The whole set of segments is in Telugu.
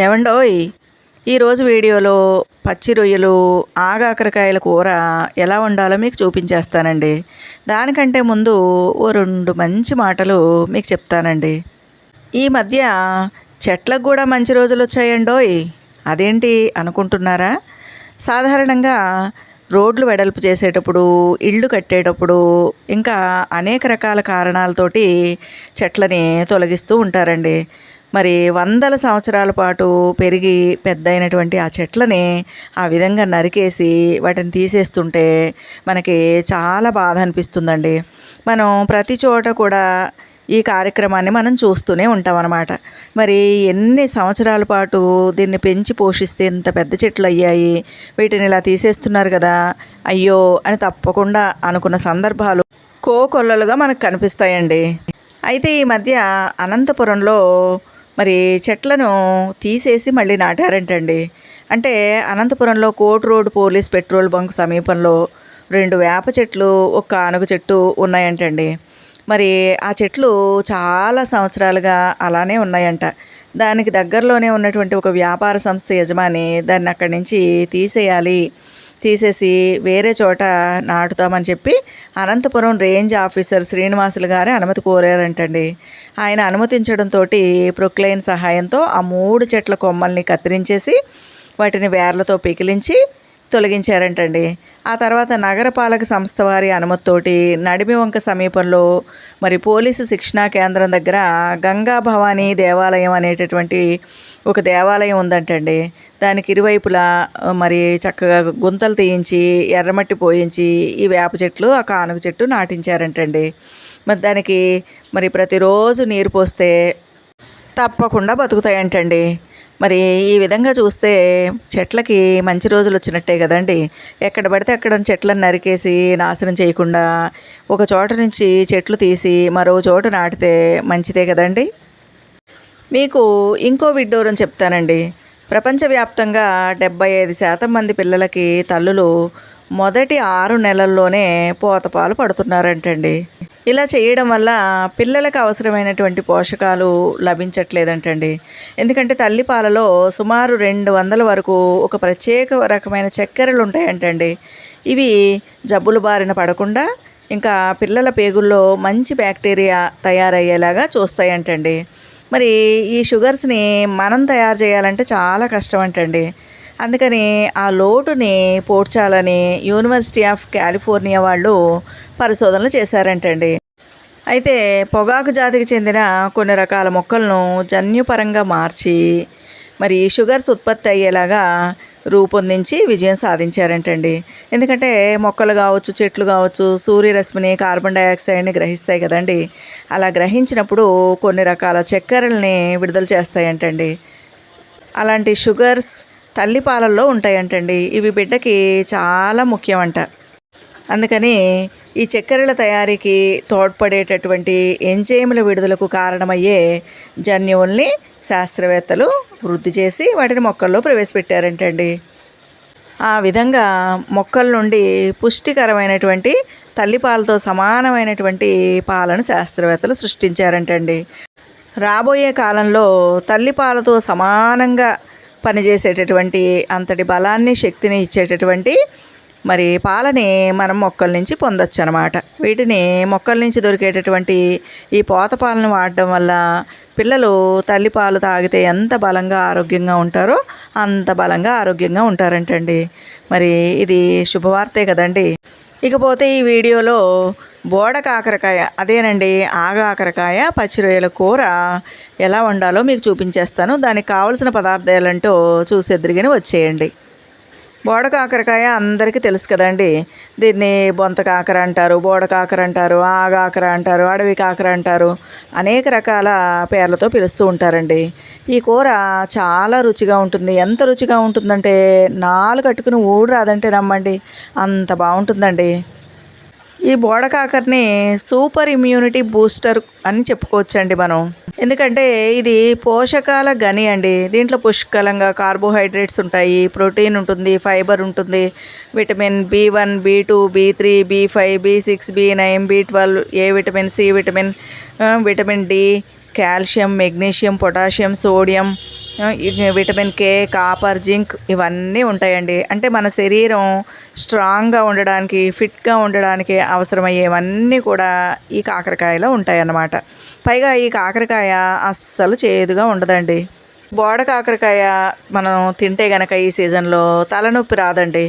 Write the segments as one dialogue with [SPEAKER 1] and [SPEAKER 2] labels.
[SPEAKER 1] ఏవండోయ్, ఈరోజు వీడియోలో పచ్చి రొయ్యలు ఆగాకరకాయల కూర ఎలా వండాలో మీకు చూపించేస్తానండి. దానికంటే ముందు ఓ 2 మంచి మాటలు మీకు చెప్తానండి. ఈ మధ్య చెట్లకు కూడా మంచి రోజులు వచ్చాయండోయ్. అదేంటి అనుకుంటున్నారా? సాధారణంగా రోడ్లు వెడల్పు చేసేటప్పుడు, ఇళ్ళు కట్టేటప్పుడు, ఇంకా అనేక రకాల కారణాలతోటి చెట్లని తొలగిస్తూ ఉంటారండి. మరి వందల సంవత్సరాల పాటు పెరిగి పెద్దయినటువంటి ఆ చెట్లని ఆ విధంగా నరికేసి వాటిని తీసేస్తుంటే మనకి చాలా బాధ అనిపిస్తుందండి. మనం ప్రతి చోట కూడా ఈ కార్యక్రమాన్ని మనం చూస్తూనే ఉంటాం అన్నమాట. మరి ఎన్ని సంవత్సరాల పాటు దీన్ని పెంచి పోషిస్తే ఇంత పెద్ద చెట్లు అయ్యాయి, వీటిని ఇలా తీసేస్తున్నారు కదా, అయ్యో అని తప్పకుండా అనుకున్న సందర్భాలు కోకొల్లలుగా మనకు కనిపిస్తాయండి. అయితే ఈ మధ్య అనంతపురంలో మరి చెట్లను తీసేసి మళ్ళీ నాటారంటండి. అంటే అనంతపురంలో court road police petrol bunk సమీపంలో 2 వేప చెట్లు, ఒక ఆనుగ చెట్టు ఉన్నాయంటండి. మరి ఆ చెట్లు చాలా సంవత్సరాలుగా అలానే ఉన్నాయంట. దానికి దగ్గరలోనే ఉన్నటువంటి ఒక వ్యాపార సంస్థ యజమాని దాన్ని అక్కడి నుంచి తీసేసి వేరే చోట నాటుతామని చెప్పి అనంతపురం రేంజ్ ఆఫీసర్ శ్రీనివాసులు గారి అనుమతి కోరారంటండి. ఆయన అనుమతించడంతో ప్రొక్లైన్ సహాయంతో ఆ 3 చెట్ల కొమ్మల్ని కత్తిరించేసి వాటిని వేర్లతో పికిలించి తొలగించారంటండి. ఆ తర్వాత నగరపాలక సంస్థ వారి అనుమతితోటి నడిమివంక సమీపంలో మరి పోలీసు శిక్షణా కేంద్రం దగ్గర గంగా భవానీ దేవాలయం అనేటటువంటి ఒక దేవాలయం ఉందంటండి. దానికి ఇరువైపులా మరి చక్కగా గుంతలు తీయించి ఎర్రమట్టి పోయించి ఈ వేప చెట్లు, ఆ కానుగ చెట్టు నాటించారంటండి. మరి దానికి మరి ప్రతిరోజు నీరు పోస్తే తప్పకుండా బతుకుతాయంటండి. మరి ఈ విధంగా చూస్తే చెట్లకి మంచి రోజులు వచ్చినట్టే కదండి. ఎక్కడ పడితే అక్కడ చెట్లను నరికేసి నాశనం చేయకుండా ఒక చోట నుంచి చెట్లు తీసి మరో చోట నాటితే మంచిదే కదండి. మీకు ఇంకో విడ్డూరం చెప్తానండి. ప్రపంచవ్యాప్తంగా 75% మంది పిల్లలకి తల్లులు మొదటి 6 నెలల్లోనే పోతపాలు పడుతున్నారంటండి. ఇలా చేయడం వల్ల పిల్లలకు అవసరమైనటువంటి పోషకాలు లభించట్లేదంటండి. ఎందుకంటే తల్లిపాలలో సుమారు 200 వరకు ఒక ప్రత్యేక రకమైన చక్కెరలు ఉంటాయంటండి. ఇవి జబ్బుల బారిన పడకుండా ఇంకా పిల్లల పేగుల్లో మంచి బ్యాక్టీరియా తయారయ్యేలాగా చూస్తాయంటండి. మరి ఈ షుగర్స్ని మనం తయారు చేయాలంటే చాలా కష్టం అంటండి. అందుకని ఆ లోటుని పోడ్చాలని యూనివర్సిటీ ఆఫ్ కాలిఫోర్నియా వాళ్ళు పరిశోధనలు చేశారంటండి. అయితే పొగాకు జాతికి చెందిన కొన్ని రకాల మొక్కలను జన్యుపరంగా మార్చి మరి షుగర్స్ ఉత్పత్తి అయ్యేలాగా రూపొందించి విజయం సాధించారంటండి. ఎందుకంటే మొక్కలు కావచ్చు, చెట్లు కావచ్చు, సూర్యరశ్మిని, కార్బన్ డైఆక్సైడ్ని గ్రహిస్తాయి కదండి. అలా గ్రహించినప్పుడు కొన్ని రకాల చక్కెరల్ని విడుదల చేస్తాయంటండి. అలాంటి షుగర్స్ తల్లిపాలల్లో ఉంటాయంటండి. ఇవి బిడ్డకి చాలా ముఖ్యమంట. అందుకని ఈ చక్కెరల తయారీకి తోడ్పడేటటువంటి ఎంజైముల విడుదలకు కారణమయ్యే జన్యువుల్ని శాస్త్రవేత్తలు వృద్ధి చేసి వాటిని మొక్కల్లో ప్రవేశపెట్టారంటండి. ఆ విధంగా మొక్కల నుండి పుష్టికరమైనటువంటి తల్లిపాలతో సమానమైనటువంటి పాలను శాస్త్రవేత్తలు సృష్టించారంటండి. రాబోయే కాలంలో తల్లిపాలతో సమానంగా పనిచేసేటటువంటి అంతటి బలాన్ని, శక్తిని ఇచ్చేటటువంటి మరి పాలని మనం మొక్కల నుంచి పొందొచ్చు అన్నమాట. వీటిని మొక్కల నుంచి దొరికేటటువంటి ఈ పోత పాలను వాడడం వల్ల పిల్లలు తల్లిపాలు తాగితే ఎంత బలంగా ఆరోగ్యంగా ఉంటారో అంత బలంగా ఆరోగ్యంగా ఉంటారంటండి. మరి ఇది శుభవార్తే కదండి. ఇకపోతే ఈ వీడియోలో బోడ కాకరకాయ, అదేనండి ఆగాకరకాయ పచ్చి రొయ్యల కూర ఎలా వండాలో మీకు చూపించేస్తాను. దానికి కావలసిన పదార్థాలంటూ చూసేద్దరిగిన వచ్చేయండి. బోడ కాకరకాయ అందరికీ తెలుసు కదండి. దీన్ని బొంత కాకర అంటారు, బోడ కాకర అంటారు, ఆగాకర అంటారు, అడవి కాకర అంటారు, అనేక రకాల పేర్లతో పిలుస్తూ ఉంటారండి. ఈ కూర చాలా రుచిగా ఉంటుంది. ఎంత రుచిగా ఉంటుందంటే 4 కట్టుకుని ఊడు రాదంటే నమ్మండి, అంత బాగుంటుందండి. ఈ బోడ కాకరని సూపర్ ఇమ్యూనిటీ బూస్టర్ అని చెప్పుకోవచ్చండి మనం. ఎందుకంటే ఇది పోషకాల గని అండి. దీంట్లో పుష్కలంగా కార్బోహైడ్రేట్స్ ఉంటాయి, ప్రోటీన్ ఉంటుంది, ఫైబర్ ఉంటుంది, vitamin B1, B2, B3, B5, B6, B9, B12, A vitamin, C vitamin, vitamin D, calcium, magnesium, potassium, sodium, vitamin K, copper, zinc ఇవన్నీ ఉంటాయండి. అంటే మన శరీరం స్ట్రాంగ్గా ఉండడానికి, ఫిట్గా ఉండడానికి అవసరమయ్యేవన్నీ కూడా ఈ కాకరకాయలో ఉంటాయన్నమాట. పైగా ఈ కాకరకాయ అస్సలు చేదుగా ఉండదండి. బోడ కాకరకాయ మనం తింటే గనక ఈ సీజన్లో తలనొప్పి రాదండి.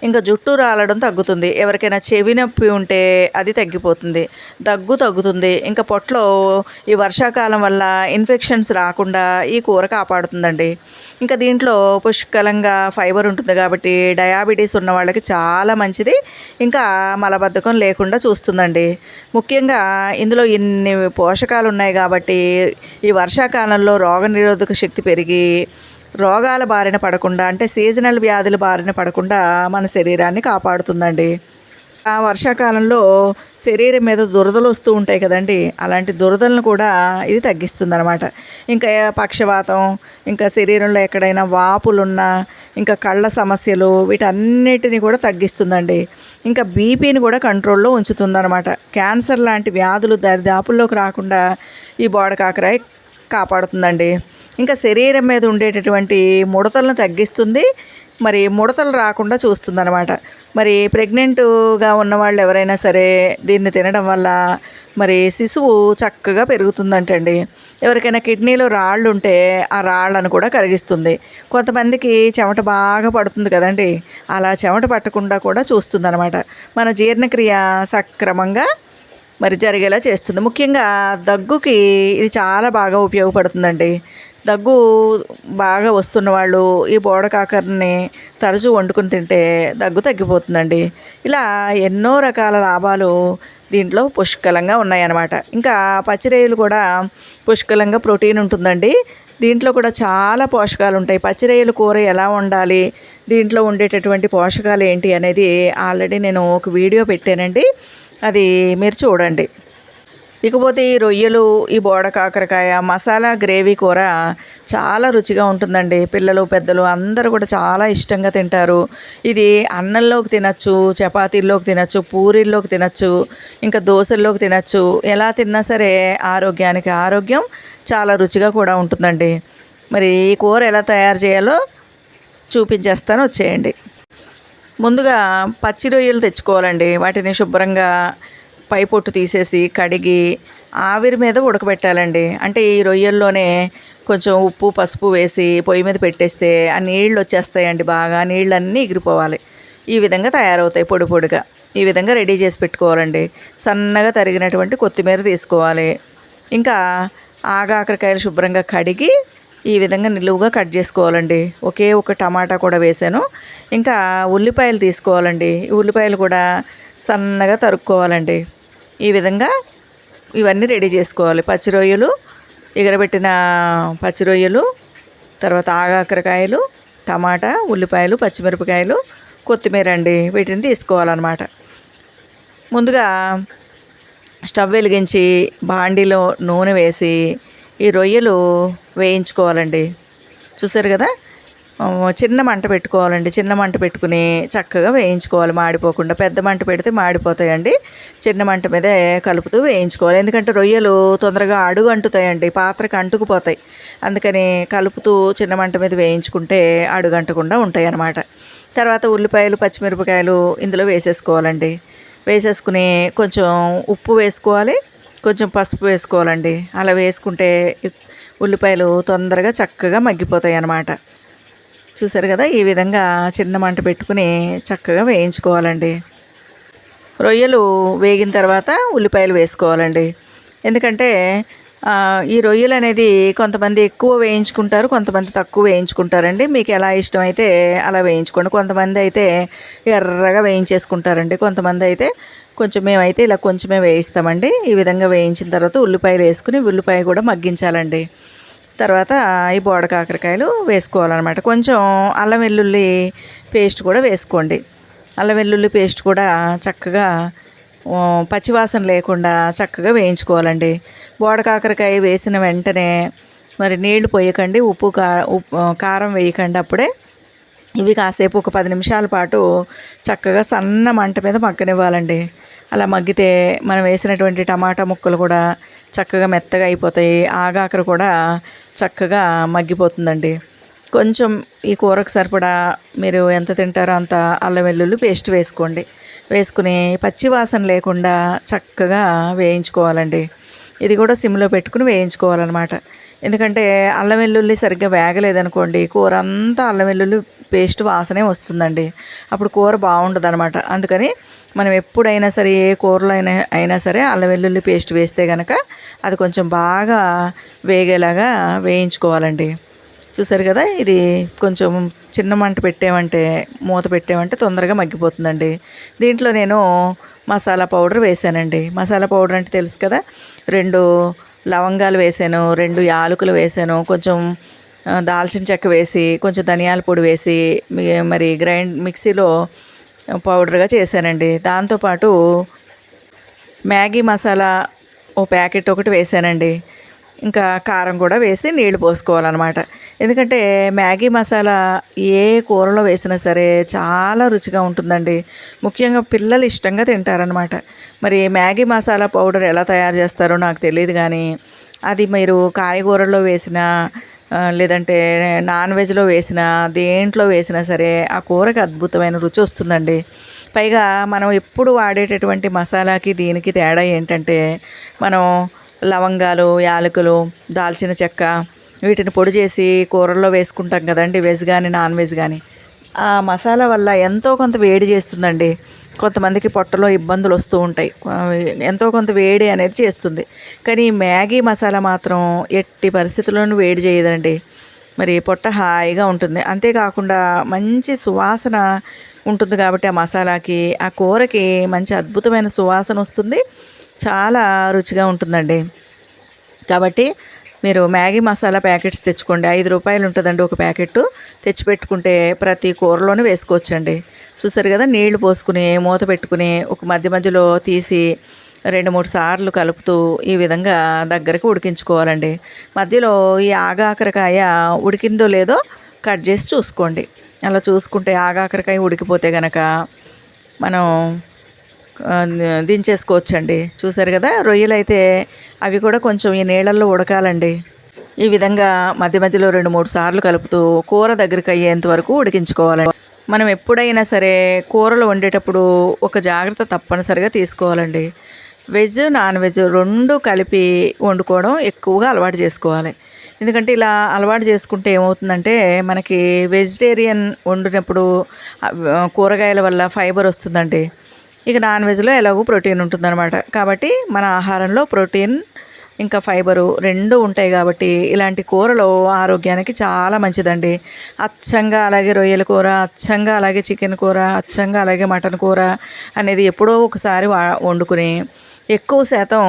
[SPEAKER 1] ఇంకా జుట్టు రాలడం తగ్గుతుంది. ఎవరికైనా చెవి నొప్పి ఉంటే అది తగ్గిపోతుంది. దగ్గు తగ్గుతుంది. ఇంకా పొట్టలో ఈ వర్షాకాలం వల్ల ఇన్ఫెక్షన్స్ రాకుండా ఈ కూర కాపాడుతుందండి. ఇంకా దీంట్లో పుష్కలంగా ఫైబర్ ఉంటుంది కాబట్టి డయాబెటీస్ ఉన్న వాళ్ళకి చాలా మంచిది. ఇంకా మలబద్ధకం లేకుండా చూస్తుందండి. ముఖ్యంగా ఇందులో ఇన్ని పోషకాలు ఉన్నాయి కాబట్టి ఈ వర్షాకాలంలో రోగనిరోధక శక్తి పెరిగి రోగాల బారిన పడకుండా, అంటే సీజనల్ వ్యాధుల బారిన పడకుండా మన శరీరాన్ని కాపాడుతుందండి. ఆ వర్షాకాలంలో శరీరం మీద దురదలు వస్తూ ఉంటాయి కదండి, అలాంటి దురదలను కూడా ఇది తగ్గిస్తుందన్నమాట. ఇంకా పక్షవాతం, ఇంకా శరీరంలో ఎక్కడైనా వాపులున్నా, ఇంకా కళ్ళ సమస్యలు, వీటన్నిటిని కూడా తగ్గిస్తుందండి. ఇంకా బీపీని కూడా కంట్రోల్లో ఉంచుతుందన్నమాట. క్యాన్సర్ లాంటి వ్యాధులు దరిదాపుల్లోకి రాకుండా ఈ బోడకాకరాయ కాపాడుతుందండి. ఇంకా శరీరం మీద ఉండేటటువంటి ముడతలను తగ్గిస్తుంది. మరి ముడతలు రాకుండా చూస్తుందన్నమాట. మరి ప్రెగ్నెంట్గా ఉన్నవాళ్ళు ఎవరైనా సరే దీన్ని తినడం వల్ల మరి శిశువు చక్కగా పెరుగుతుందంటండి. ఎవరికైనా కిడ్నీలో రాళ్ళు ఉంటే ఆ రాళ్ళను కూడా కరిగిస్తుంది. కొంతమందికి చెమట బాగా పడుతుంది కదండి, అలా చెమట పట్టకుండా కూడా చూస్తుందన్నమాట. మన జీర్ణక్రియ సక్రమంగా మరి జరిగేలా చేస్తుంది. ముఖ్యంగా దగ్గుకి ఇది చాలా బాగా ఉపయోగపడుతుందండి. దగ్గు బాగా వస్తున్న వాళ్ళు ఈ బోడకాకరని తరచూ వండుకుని తింటే దగ్గు తగ్గిపోతుందండి. ఇలా ఎన్నో రకాల లాభాలు దీంట్లో పుష్కలంగా ఉన్నాయన్నమాట. ఇంకా పచ్చిరొయ్యలు కూడా పుష్కలంగా ప్రోటీన్ ఉంటుందండి. దీంట్లో కూడా చాలా పోషకాలు ఉంటాయి. పచ్చిరొయ్యల కూర ఎలా వండాలి, దీంట్లో ఉండేటటువంటి పోషకాలు ఏంటి అనేది ఆల్రెడీ నేను ఒక వీడియో పెట్టానండి, అది మీరు చూడండి. ఇకపోతే ఈ రొయ్యలు, ఈ బోడ కాకరకాయ మసాలా గ్రేవీ కూర చాలా రుచిగా ఉంటుందండి. పిల్లలు పెద్దలు అందరూ కూడా చాలా ఇష్టంగా తింటారు. ఇది అన్నంలోకి తినచ్చు, చపాతీల్లోకి తినచ్చు, పూరీల్లోకి తినచ్చు, ఇంకా దోశల్లోకి తినచ్చు. ఎలా తిన్నా సరే ఆరోగ్యానికి ఆరోగ్యం, చాలా రుచిగా కూడా ఉంటుందండి. మరి ఈ కూర ఎలా తయారు చేయాలో చూపించేస్తాను, వచ్చేయండి. ముందుగా పచ్చి రొయ్యలు తెచ్చుకోవాలండి. వాటిని శుభ్రంగా పై పొట్టు తీసేసి కడిగి ఆవిరి మీద ఉడకబెట్టాలండి. అంటే ఈ రొయ్యల్లోనే కొంచెం ఉప్పు పసుపు వేసి పొయ్యి మీద పెట్టేస్తే ఆ నీళ్ళు వచ్చేస్తాయండి. బాగా నీళ్ళన్నీ ఎగిరిపోవాలి. ఈ విధంగా తయారవుతాయి పొడి పొడిగా. ఈ విధంగా రెడీ చేసి పెట్టుకోవాలండి. సన్నగా తరిగినటువంటి కొత్తిమీర తీసుకోవాలి. ఇంకా ఆగాకరకాయలు శుభ్రంగా కడిగి ఈ విధంగా నిలువుగా కట్ చేసుకోవాలండి. ఒకే ఒక టమాటా కూడా వేసాను. ఇంకా ఉల్లిపాయలు తీసుకోవాలండి. ఈ ఉల్లిపాయలు కూడా సన్నగా తరుక్కోవాలండి. ఈ విధంగా ఇవన్నీ రెడీ చేసుకోవాలి. పచ్చి రొయ్యలు, ఎగరబెట్టిన పచ్చి రొయ్యలు, తర్వాత ఆగాకరకాయలు, టమాటా, ఉల్లిపాయలు, పచ్చిమిరపకాయలు, కొత్తిమీర అండి, వీటిని తీసుకోవాలన్నమాట. ముందుగా స్టవ్ వెలిగించి బాండీలో నూనె వేసి ఈ రొయ్యలు వేయించుకోవాలండి. చూసారు కదా, చిన్న మంట పెట్టుకోవాలండి. చిన్న మంట పెట్టుకుని చక్కగా వేయించుకోవాలి, మాడిపోకుండా. పెద్ద మంట పెడితే మాడిపోతాయండి. చిన్న మంట మీదే కలుపుతూ వేయించుకోవాలి. ఎందుకంటే రొయ్యలు తొందరగా అడుగు అంటుతాయండి, పాత్రకు అంటుకుపోతాయి. అందుకని కలుపుతూ చిన్న మంట మీద వేయించుకుంటే అడుగు అంటకుండా ఉంటాయి అన్నమాట. తర్వాత ఉల్లిపాయలు, పచ్చిమిరపకాయలు ఇందులో వేసేసుకోవాలండి. వేసేసుకుని కొంచెం ఉప్పు వేసుకోవాలి, కొంచెం పసుపు వేసుకోవాలండి. అలా వేసుకుంటే ఉల్లిపాయలు తొందరగా చక్కగా మగ్గిపోతాయి అన్నమాట. చూసారు కదా, ఈ విధంగా చిన్న మంట పెట్టుకుని చక్కగా వేయించుకోవాలండి. రొయ్యలు వేగిన తర్వాత ఉల్లిపాయలు వేసుకోవాలండి. ఎందుకంటే ఈ రొయ్యలు అనేది కొంతమంది ఎక్కువ వేయించుకుంటారు, కొంతమంది తక్కువ వేయించుకుంటారండి. మీకు ఎలా ఇష్టమైతే అలా వేయించుకోండి. కొంతమంది అయితే ఎర్రగా వేయించేసుకుంటారండి, కొంతమంది అయితే మేమైతే ఇలా కొంచెమే వేయిస్తామండి. ఈ విధంగా వేయించిన తర్వాత ఉల్లిపాయలు వేసుకుని ఉల్లిపాయ కూడా మగ్గించాలండి. తర్వాత ఈ బోడ కాకరకాయలు వేసుకోవాలన్నమాట. కొంచెం అల్లం వెల్లుల్లి పేస్ట్ కూడా వేసుకోండి. అల్లం వెల్లుల్లి పేస్ట్ కూడా చక్కగా పచ్చివాసన లేకుండా చక్కగా వేయించుకోవాలండి. బోడ కాకరకాయ వేసిన వెంటనే మరి నీళ్లు పోయకండి, ఉప్పు కారం వేయకండి. అప్పుడే ఇవి కాసేపు ఒక 10 నిమిషాల పాటు చక్కగా సన్న మంట మీద మగ్గనివ్వాలండి. అలా మగ్గితే మనం వేసినటువంటి టమాటా ముక్కలు కూడా చక్కగా మెత్తగా అయిపోతాయి. ఆగాకర కూడా చక్కగా మగ్గిపోతుందండి. కొంచెం ఈ కూరకు సరిపడా మీరు ఎంత తింటారో అంత అల్లం వెల్లుల్లి పేస్ట్ వేసుకోండి. వేసుకుని పచ్చి వాసన లేకుండా చక్కగా వేయించుకోవాలండి. ఇది కూడా సిమ్లో పెట్టుకుని వేయించుకోవాలన్నమాట. ఎందుకంటే అల్లం వెల్లుల్లి సరిగ్గా వేగలేదనుకోండి, కూర అంతా అల్లం వెల్లుల్లి పేస్ట్ వాసనే వస్తుందండి. అప్పుడు కూర బాగుండదు అనమాట. అందుకని మనం ఎప్పుడైనా సరే ఏ కూరలో అయినా సరే అల్లం వెల్లుల్లి పేస్ట్ వేస్తే కనుక అది కొంచెం బాగా వేగేలాగా వేయించుకోవాలండి. చూసారు కదా, ఇది కొంచెం చిన్న మంట పెట్టామంటే, మూత పెట్టామంటే తొందరగా మగ్గిపోతుందండి. దీంట్లో నేను మసాలా పౌడర్ వేసానండి. మసాలా పౌడర్ అంటే తెలుసు కదా, 2 లవంగాలు వేసాను, 2 యాలకులు వేసాను, కొంచెం దాల్చిన చెక్క వేసి, కొంచెం ధనియాల పొడి వేసి మరి మిక్సీలో పౌడర్గా చేశానండి. దాంతోపాటు మ్యాగీ మసాలా ఓ ప్యాకెట్ ఒకటి వేసానండి. ఇంకా కారం కూడా వేసి నీళ్లు పోసుకోవాలన్నమాట. ఎందుకంటే మ్యాగీ మసాలా ఏ కూరలో వేసినా సరే చాలా రుచిగా ఉంటుందండి. ముఖ్యంగా పిల్లలు ఇష్టంగా తింటారనమాట. మరి మ్యాగీ మసాలా పౌడర్ ఎలా తయారు చేస్తారో నాకు తెలియదు, కానీ అది మీరు కాయగూరల్లో వేసినా లేదంటే నాన్ వెజ్లో వేసినా దేంట్లో వేసినా సరే ఆ కూరకి అద్భుతమైన రుచి వస్తుందండి. పైగా మనం ఎప్పుడు వాడేటటువంటి మసాలాకి దీనికి తేడా ఏంటంటే, మనం లవంగాలు, యాలకులు, దాల్చిన చెక్క వీటిని పొడి చేసి కూరల్లో వేసుకుంటాం కదండి, వెజ్ కానీ నాన్ వెజ్ కానీ. ఆ మసాలా వల్ల ఎంతో కొంత వేడి చేస్తుందండి. కొంతమందికి పొట్టలో ఇబ్బందులు వస్తూ ఉంటాయి, ఎంతో కొంత వేడి అనేది చేస్తుంది. కానీ మ్యాగీ మసాలా మాత్రం ఎట్టి పరిస్థితుల్లోనూ వేడి చేయదండి. మరి పొట్ట హాయిగా ఉంటుంది. అంతేకాకుండా మంచి సువాసన ఉంటుంది కాబట్టి ఆ మసాలాకి, ఆ కూరకి మంచి అద్భుతమైన సువాసన వస్తుంది. చాలా రుచిగా ఉంటుందండి. కాబట్టి మీరు మ్యాగీ మసాలా ప్యాకెట్స్ తెచ్చుకోండి. 5 రూపాయలు ఉంటుందండి ఒక ప్యాకెట్. తెచ్చిపెట్టుకుంటే ప్రతి కూరలోనే వేసుకోవచ్చండి. చూసారు కదా, నీళ్లు పోసుకుని మూత పెట్టుకుని ఒక మధ్య మధ్యలో తీసి 2-3 సార్లు కలుపుతూ ఈ విధంగా దగ్గరికి ఉడికించుకోవాలండి. మధ్యలో ఈ ఆగాకరకాయ ఉడికిందో లేదో కట్ చేసి చూసుకోండి. అలా చూసుకుంటే ఆగాకరకాయ ఉడికిపోతే కనుక మనం దించేసుకోవచ్చండి. చూసారు కదా, రొయ్యలు అయితే అవి కూడా కొంచెం ఈ నీళ్ళల్లో ఉడకాలండి. ఈ విధంగా మధ్య మధ్యలో 2-3 సార్లు కలుపుతూ కూర దగ్గరికి అయ్యేంత వరకు ఉడికించుకోవాలండి. మనం ఎప్పుడైనా సరే కూరలు వండేటప్పుడు ఒక జాగ్రత్త తప్పనిసరిగా తీసుకోవాలండి. వెజ్ నాన్ వెజ్ 2 కలిపి వండుకోవడం ఎక్కువగా అలవాటు చేసుకోవాలి. ఎందుకంటే ఇలా అలవాటు చేసుకుంటే ఏమవుతుందంటే, మనకి వెజిటేరియన్ వండినప్పుడు కూరగాయల వల్ల ఫైబర్ వస్తుందండి. ఇక నాన్ వెజ్లో ఎలాగో ప్రోటీన్ ఉంటుందన్నమాట. కాబట్టి మన ఆహారంలో ప్రోటీన్ ఇంకా ఫైబరు 2 ఉంటాయి. కాబట్టి ఇలాంటి కూరలు ఆరోగ్యానికి చాలా మంచిదండి. అచ్చంగా అలాగే రొయ్యల కూర, అచ్చంగా అలాగే చికెన్ కూర, అచ్చంగా అలాగే మటన్ కూర అనేది ఎప్పుడో ఒకసారి వండుకుని, ఎక్కువ శాతం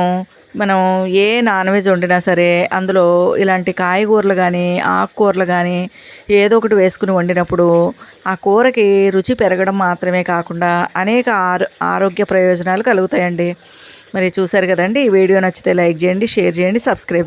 [SPEAKER 1] మనం ఏ నాన్ వెజ్ వండినా సరే అందులో ఇలాంటి కాయగూరలు కానీ ఆకుకూరలు కానీ ఏదో ఒకటి వేసుకుని వండినప్పుడు ఆ కూరకి రుచి పెరగడం మాత్రమే కాకుండా అనేక ఆరోగ్య ప్రయోజనాలు కలుగుతాయండి. మరి చూసారు కదండి, ఈ వీడియో నచ్చితే లైక్ చేయండి, షేర్ చేయండి, సబ్స్క్రైబ్